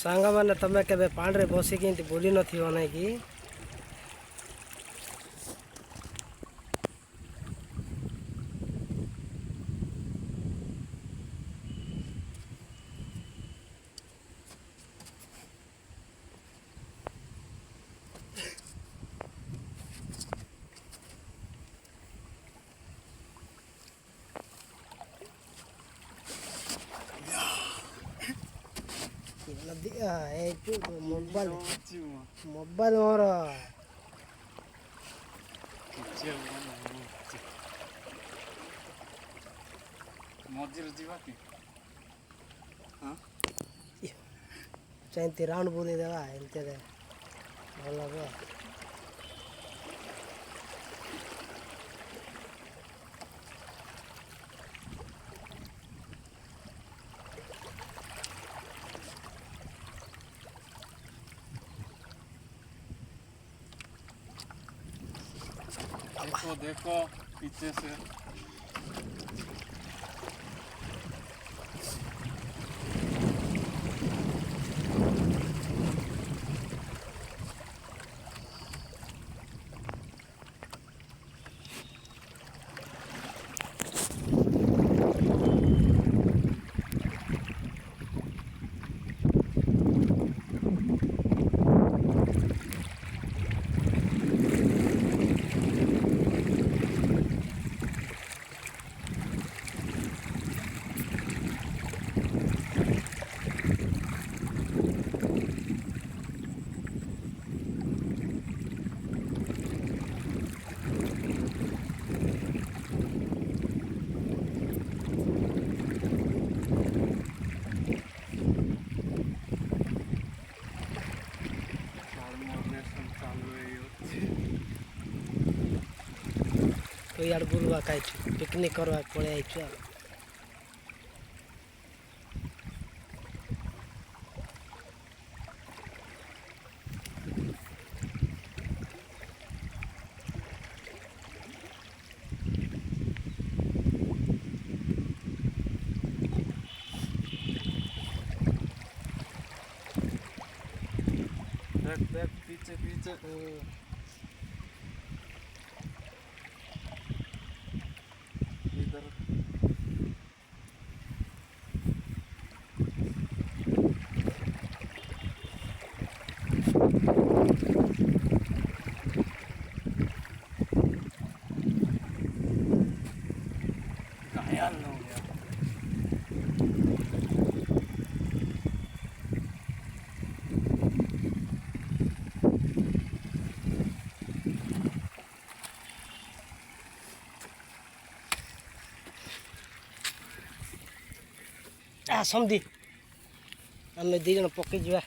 सांग मैंने तुम्हें के पांड्रे बसिकी बुली न ना कि मोबाइल मोबाइल मोर चाहती राउंड बुले देवा एंते भल हे देखो देखो पीछे से तो यार बुलवा खाई पिकनिक करवा पड़े आई देख पीछे पीछे इधर घायल हो गया समझी आम दी जन पकई जा।